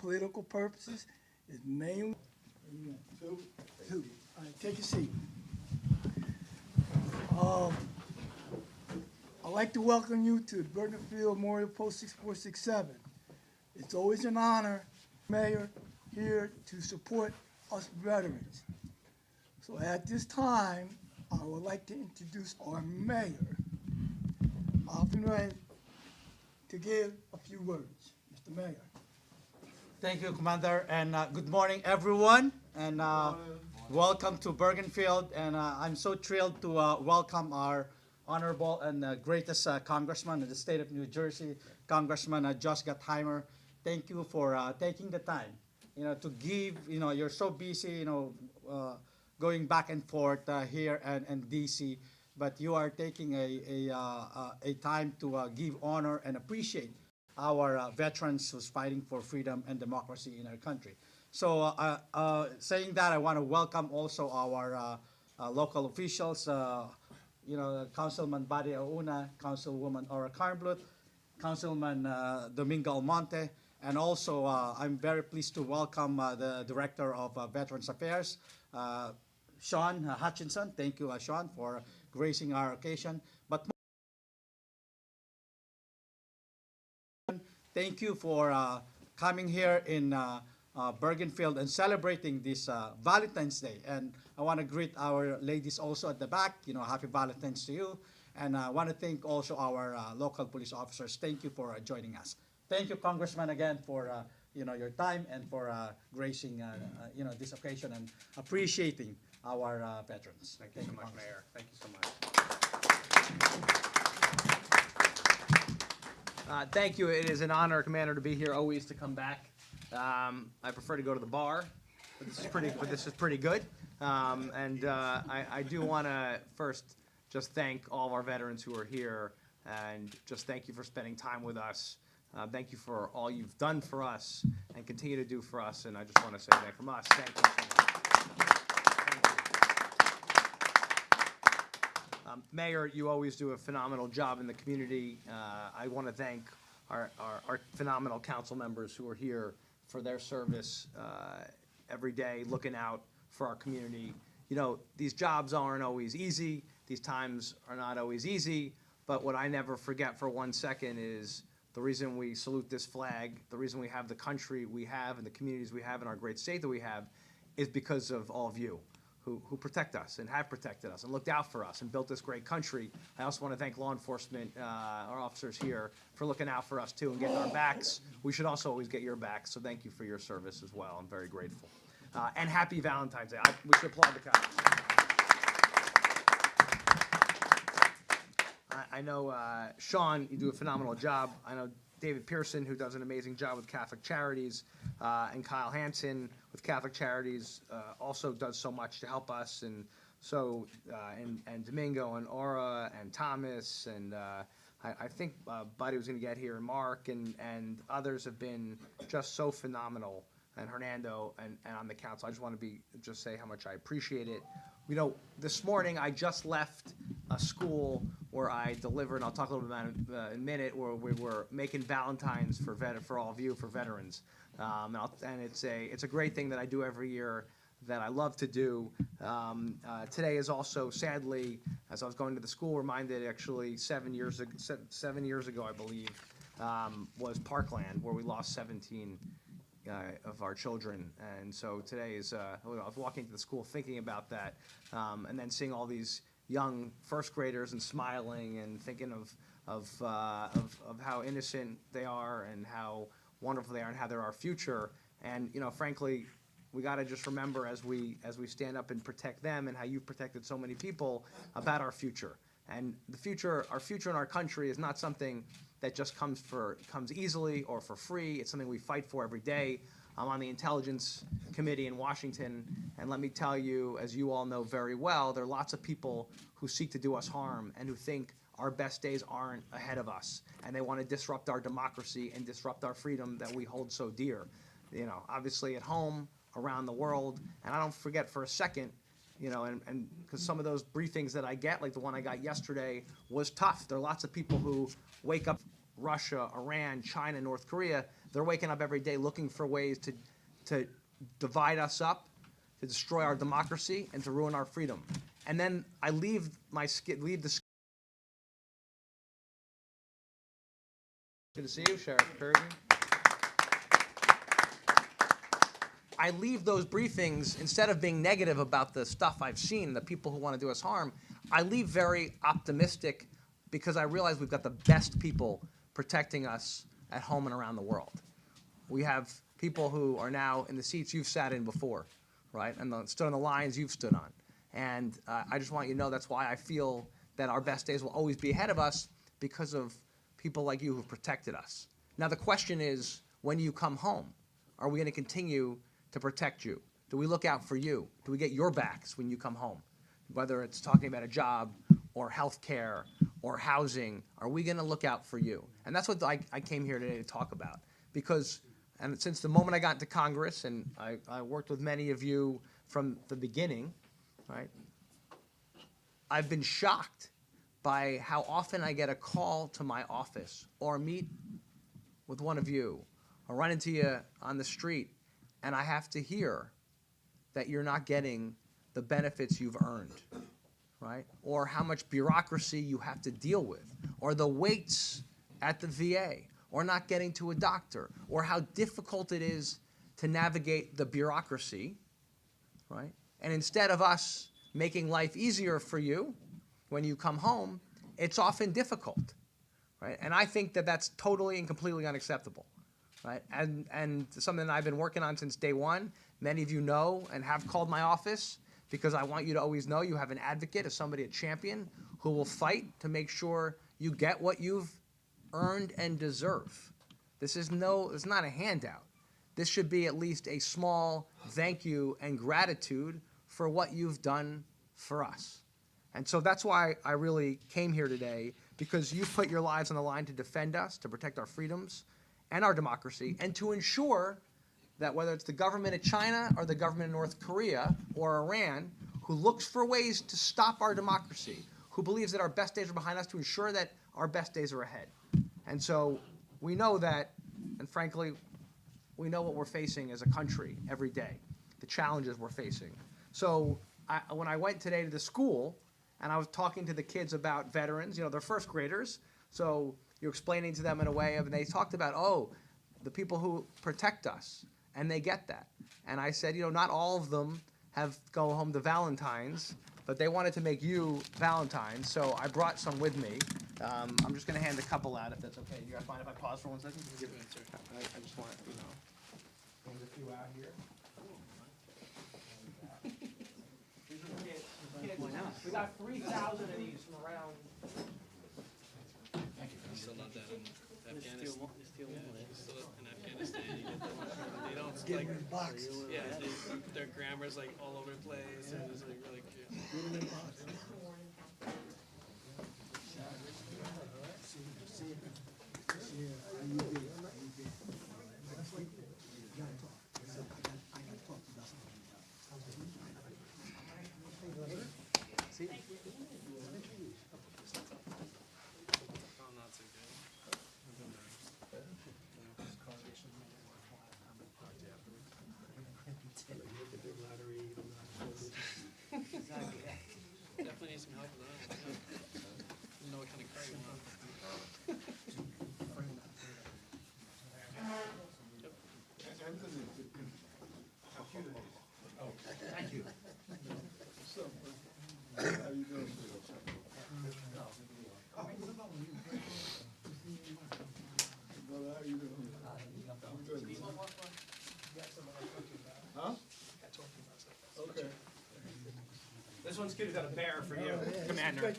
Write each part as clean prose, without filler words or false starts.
political purposes. It's mainly two. All right, take a seat. I'd like to welcome you to the Bergenfield Memorial Post 6467. It's always an honor, Mayor, here to support us veterans. So at this time, I would like to introduce our mayor. I'll be ready to give a few words. Mr. Mayor. Thank you, Commander, and good morning, everyone, and welcome to Bergenfield. And I'm so thrilled to welcome our honorable and greatest congressman in the state of New Jersey, Congressman Josh Gottheimer. Thank you for taking the time, to give. You're so busy, going back and forth here and DC, but you are taking a time to give honor and appreciate our veterans who's fighting for freedom and democracy in our country. So saying that, I want to welcome also our local officials, Councilman Buddy Auna, Councilwoman Ora Carnblut, Councilman Domingo Almonte, and also I'm very pleased to welcome the Director of Veterans Affairs, Sean Hutchinson. Thank you, Sean, for gracing our occasion. But thank you for coming here in Bergenfield and celebrating this Valentine's Day. And I want to greet our ladies also at the back. Happy Valentine's to you. And I want to thank also our local police officers. Thank you for joining us. Thank you, Congressman, again for your time and for gracing this occasion and appreciating our veterans. Thank you so much, Mayor. Thank you so much. Thank you. It is an honor, Commander, to be here. Always to come back. I prefer to go to the bar, but this is pretty good. I do want to first just thank all of our veterans who are here, and just thank you for spending time with us. Thank you for all you've done for us and continue to do for us. And I just want to say that from us. Thank you so much. Mayor, you always do a phenomenal job in the community. I want to thank our phenomenal council members who are here for their service every day, looking out for our community. These jobs aren't always easy. These times are not always easy. But what I never forget for 1 second is the reason we salute this flag, the reason we have the country we have and the communities we have and our great state that we have is because of all of you who protect us and have protected us and looked out for us and built this great country. I also want to thank law enforcement, our officers here, for looking out for us too and getting our backs. We should also always get your backs, so thank you for your service as well. I'm very grateful. And happy Valentine's Day. We should applaud the cops. I know, Sean, you do a phenomenal job. I know David Pearson, who does an amazing job with Catholic Charities, and Kyle Hansen with Catholic Charities also does so much to help us. And so, and Domingo and Aura and Thomas and I think Buddy was going to get here, and Mark and others have been just so phenomenal, and Hernando and on the council. I just want to just say how much I appreciate it. This morning I just left a school where I delivered, and I'll talk a little bit about it in a minute, where we were making Valentines for all of you, for veterans. And it's a great thing that I do every year that I love to do. Today is also, sadly, as I was going to the school, reminded actually 7 years ago, I believe, was Parkland, where we lost 17 of our children. And so today is, I was walking to the school thinking about that, and then seeing all these young first graders and smiling and thinking of how innocent they are and how wonderful they are and how they're our future. And frankly, we got to just remember as we stand up and protect them and how you've protected so many people about our future. And our future in our country is not something that just comes easily or for free. It's something we fight for every day. I'm on the Intelligence Committee in Washington, and let me tell you, as you all know very well, there are lots of people who seek to do us harm and who think our best days aren't ahead of us, and they want to disrupt our democracy and disrupt our freedom that we hold so dear. Obviously at home, around the world, and I don't forget for a second, and because some of those briefings that I get, like the one I got yesterday, was tough. There are lots of people who wake up Russia, Iran, China, North Korea, they're waking up every day looking for ways to divide us up, to destroy our democracy, and to ruin our freedom. And then I leave the. Good to see you, Sheriff Perry. I leave those briefings, instead of being negative about the stuff I've seen, the people who want to do us harm, I leave very optimistic because I realize we've got the best people protecting us at home and around the world. We have people who are now in the seats you've sat in before, right? And stood on the lines you've stood on. And I just want you to know that's why I feel that our best days will always be ahead of us, because of people like you who've protected us. Now the question is, when you come home, are we going to continue to protect you? Do we look out for you? Do we get your backs when you come home? Whether it's talking about a job or health care or housing, are we going to look out for you? And that's what I came here today to talk about. Because, and since the moment I got into Congress, and I worked with many of you from the beginning, right? I've been shocked by how often I get a call to my office or meet with one of you or run into you on the street, and I have to hear that you're not getting the benefits you've earned, right? Or how much bureaucracy you have to deal with, or the waits at the VA, or not getting to a doctor, or how difficult it is to navigate the bureaucracy, right? And instead of us making life easier for you when you come home, it's often difficult, right? And I think that that's totally and completely unacceptable, right? And something that I've been working on since day one. Many of you know and have called my office because I want you to always know you have an advocate, a champion, who will fight to make sure you get what you've earned and deserve. It's not a handout. This should be at least a small thank you and gratitude for what you've done for us. And so that's why I really came here today, because you put your lives on the line to defend us, to protect our freedoms and our democracy, and to ensure that whether it's the government of China or the government of North Korea or Iran, who looks for ways to stop our democracy, who believes that our best days are behind us, to ensure that our best days are ahead. And so we know that, and frankly, we know what we're facing as a country every day, the challenges we're facing. So when I went today to the school, and I was talking to the kids about veterans, they're first graders, so you're explaining to them in a way of, and they talked about, the people who protect us, and they get that. And I said, not all of them go home to Valentine's, but they wanted to make you Valentine's, so I brought some with me. I'm just going to hand a couple out, if that's okay. You guys mind if I pause for 1 second? I just want to, hand a few out here. We got 3,000 of these from around. Still not that in Afghanistan. Still in Afghanistan, you get them. They don't like boxes. Yeah, their grammar's like all over the place, and it's like really cute. See? Oh, not so good. Definitely need some help with that one. You know what kind of car you want. Thank you. How you doing? Brother, how you doing? I'm good. Huh? Okay. This one's cute. We've got a bear for you, Commander.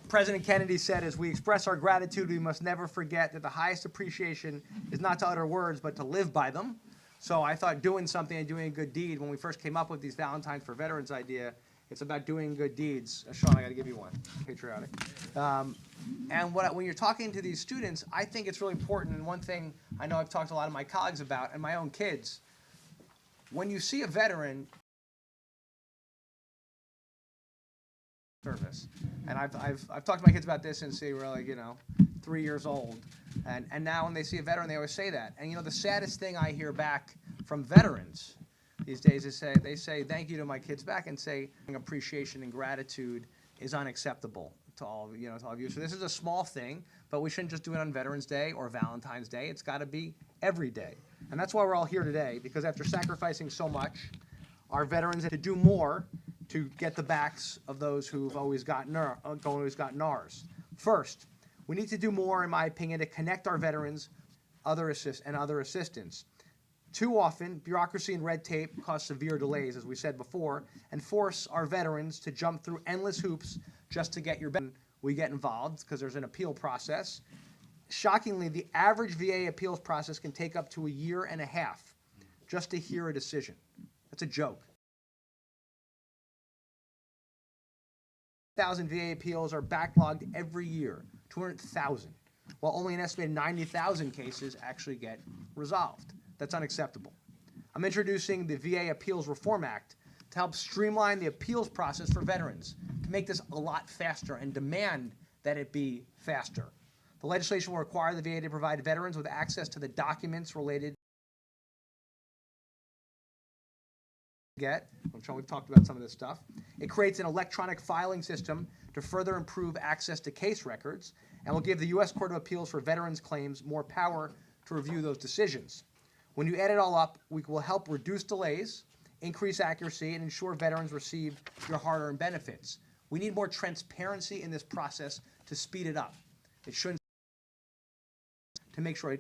President Kennedy said, as we express our gratitude, we must never forget that the highest appreciation is not to utter words, but to live by them. So I thought doing something and doing a good deed, when we first came up with these Valentines for Veterans idea, it's about doing good deeds. Sean, I got to give you one, patriotic. And when you're talking to these students, I think it's really important, and one thing I know I've talked to a lot of my colleagues about, and my own kids, when you see a veteran service, And I've talked to my kids about this since they were like, 3 years old. And now when they see a veteran, they always say that. And the saddest thing I hear back from veterans these days is they say thank you to my kids back and say appreciation and gratitude is unacceptable to all of you. So this is a small thing, but we shouldn't just do it on Veterans Day or Valentine's Day. It's got to be every day. And that's why we're all here today, because after sacrificing so much, our veterans had to do more to get the backs of those who've always gotten ours. First, we need to do more, in my opinion, to connect our veterans other assistance. Too often, bureaucracy and red tape cause severe delays, as we said before, and force our veterans to jump through endless hoops just to get your benefit. We get involved because there's an appeal process. Shockingly, the average VA appeals process can take up to a year and a half just to hear a decision. That's a joke. 200,000 VA appeals are backlogged every year, 200,000, while only an estimated 90,000 cases actually get resolved. That's unacceptable. I'm introducing the VA Appeals Reform Act to help streamline the appeals process for veterans, to make this a lot faster and demand that it be faster. The legislation will require the VA to provide veterans with access to the documents related I'm sure we've talked about some of this stuff. It creates an electronic filing system to further improve access to case records and will give the U.S. Court of Appeals for Veterans Claims more power to review those decisions. When you add it all up, we will help reduce delays, increase accuracy, and ensure veterans receive your hard-earned benefits. We need more transparency in this process to speed it up. It shouldn't to make sure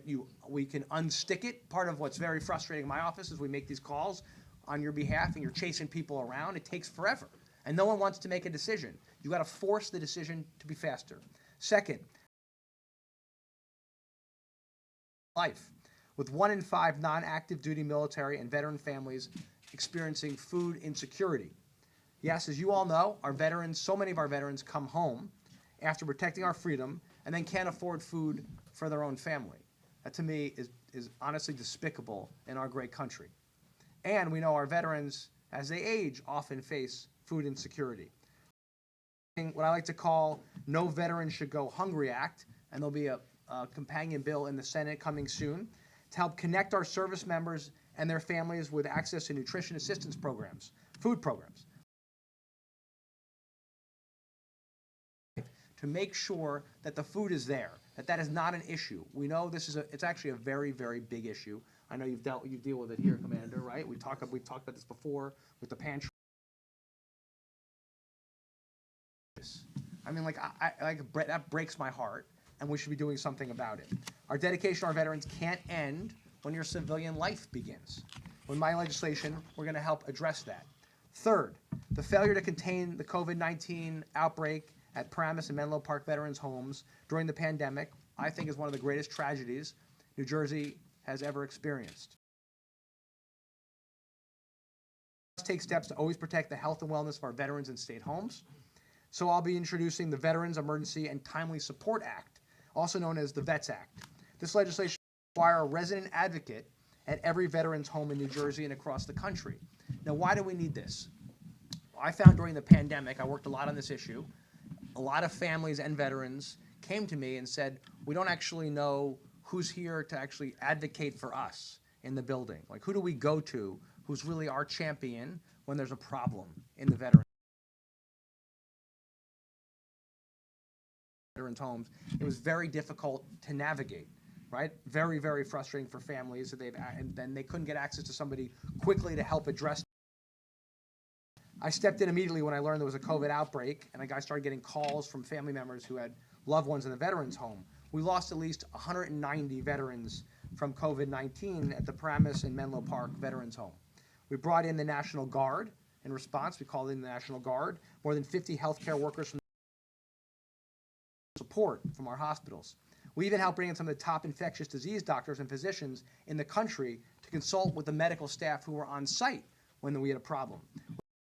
we can unstick it. Part of what's very frustrating in my office is we make these calls on your behalf and you're chasing people around. It takes forever. And no one wants to make a decision. You got to force the decision to be faster. Second, life. With 1 in 5 non-active duty military and veteran families experiencing food insecurity. Yes, as you all know, so many of our veterans come home after protecting our freedom and then can't afford food for their own family. That to me is honestly despicable in our great country. And we know our veterans, as they age, often face food insecurity. What I like to call No Veteran Should Go Hungry Act, and there'll be a companion bill in the Senate coming soon, to help connect our service members and their families with access to nutrition assistance programs, food programs, to make sure that the food is there, that is not an issue. We know it's actually a very, very big issue. I know you deal with it here, Commander, right? We've talked about this before with the pantry. I mean, that breaks my heart, and we should be doing something about it. Our dedication to our veterans can't end when your civilian life begins. With my legislation, we're going to help address that. Third, the failure to contain the COVID-19 outbreak at Paramus and Menlo Park Veterans Homes during the pandemic, I think, is one of the greatest tragedies New Jersey has ever experienced. We must take steps to always protect the health and wellness of our veterans in state homes. So I'll be introducing the Veterans Emergency and Timely Support Act, also known as the VETS Act. This legislation will require a resident advocate at every veterans home in New Jersey and across the country. Now, why do we need this? Well, I found during the pandemic, I worked a lot on this issue, a lot of families and veterans came to me and said, we don't actually know who's here to actually advocate for us in the building. Like, who do we go to who's really our champion when there's a problem in the veterans homes? It was very difficult to navigate, right? Very, very frustrating for families that and then they couldn't get access to somebody quickly to help address. I stepped in immediately when I learned there was a COVID outbreak, and I started getting calls from family members who had loved ones in the veterans home. We lost at least 190 veterans from COVID-19 at the Paramus and Menlo Park Veterans Home. We brought in the National Guard in response. We called in the National Guard. More than 50 healthcare workers from support from our hospitals. We even helped bring in some of the top infectious disease doctors and physicians in the country to consult with the medical staff who were on site when we had a problem.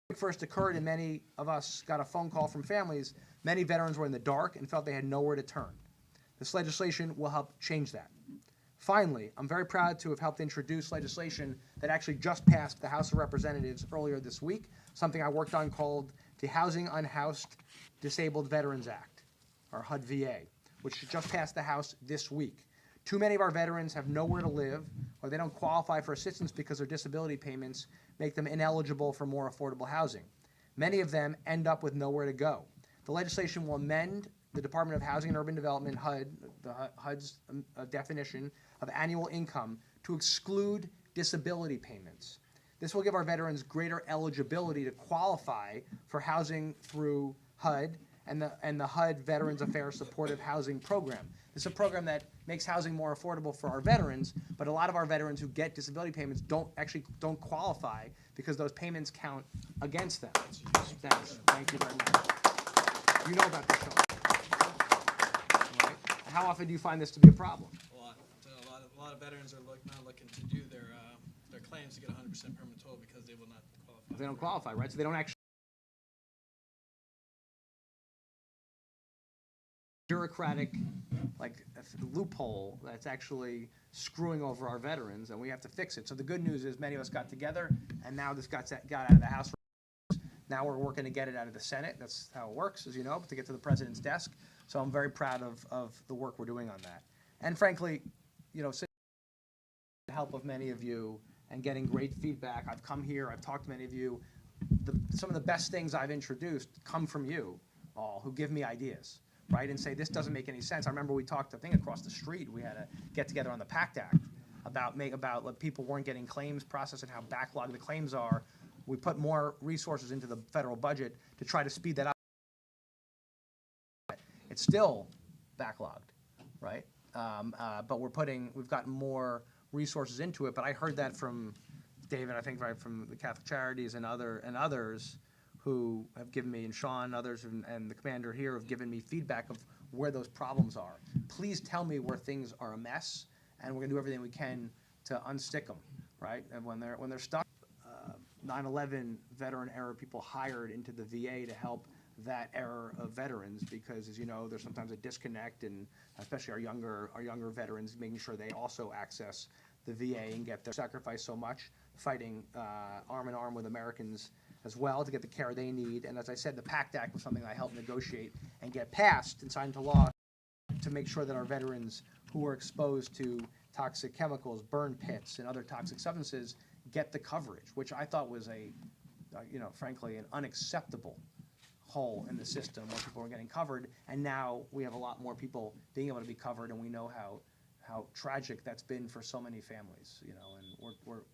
When it first occurred and many of us got a phone call from families, many veterans were in the dark and felt they had nowhere to turn. This legislation will help change that. Finally, I'm very proud to have helped introduce legislation that actually just passed the House of Representatives earlier this week, something I worked on called the Housing Unhoused Disabled Veterans Act, or HUD-VA, which just passed the House this week. Too many of our veterans have nowhere to live, or they don't qualify for assistance because their disability payments make them ineligible for more affordable housing. Many of them end up with nowhere to go. The legislation will amend the Department of Housing and Urban Development, HUD's definition of annual income to exclude disability payments. This will give our veterans greater eligibility to qualify for housing through HUD and the HUD Veterans Affairs Supportive Housing Program. It's a program that makes housing more affordable for our veterans, but a lot of our veterans who get disability payments don't qualify because those payments count against them. Thanks. Thank you very much. You know about this, Sean. All right. How often do you find this to be a problem? A lot. A lot of veterans are now looking to do their claims to get 100% permanent total because they will not qualify. They don't qualify, right? So they don't actually. Bureaucratic, like loophole that's actually screwing over our veterans, and we have to fix it. So the good news is many of us got together, and now this got out of the House. Now we're working to get it out of the Senate. That's how it works, as you know, to get to the president's desk. So I'm very proud of the work we're doing on that. And frankly, you know, with the help of many of you and getting great feedback, I've come here, I've talked to many of you. Some of the best things I've introduced come from you all who give me ideas, right, and say this doesn't make any sense. I remember we talked, I think across the street, we had a get together on the PACT Act about people weren't getting claims processed and how backlogged the claims are. We put more resources into the federal budget to try to speed that up. It's still backlogged, right? But we've gotten more resources into it. But I heard that from David, I think, right, from the Catholic Charities and others who have given me, and Sean and others, and the commander here have given me feedback of where those problems are. Please tell me where things are a mess, and we're gonna do everything we can to unstick them, right? And when they're stuck, 9/11 veteran era people hired into the VA to help that era of veterans, because as you know, there's sometimes a disconnect, and especially our younger veterans, making sure they also access the VA and get their sacrifice so much, fighting arm in arm with Americans as well to get the care they need. And as I said, the PACT Act was something I helped negotiate and get passed and signed into law to make sure that our veterans who are exposed to toxic chemicals, burn pits, and other toxic substances get the coverage, which I thought was frankly, an unacceptable hole in the system where people are getting covered. And now we have a lot more people being able to be covered, and we know how tragic that's been for so many families, you know, and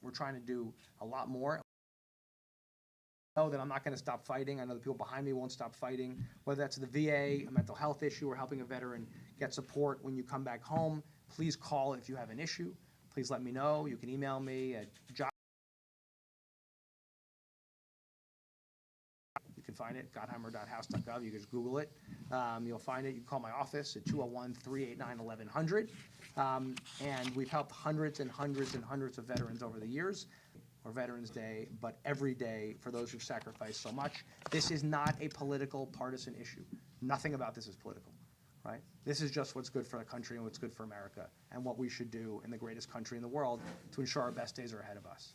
we're trying to do a lot more. I know that I'm not going to stop fighting. I know the people behind me won't stop fighting, whether that's the VA, a mental health issue, or helping a veteran get support when you come back home. Please call if you have an issue. Please let me know. You can email me at You can find it, gottheimer.house.gov. You can just Google it. You'll find it. You can call my office at 201-389-1100. And we've helped hundreds and hundreds and hundreds of veterans over the years, or Veterans Day, but every day for those who've sacrificed so much. This is not a political, partisan issue. Nothing about this is political, right? This is just what's good for the country and what's good for America, and what we should do in the greatest country in the world to ensure our best days are ahead of us.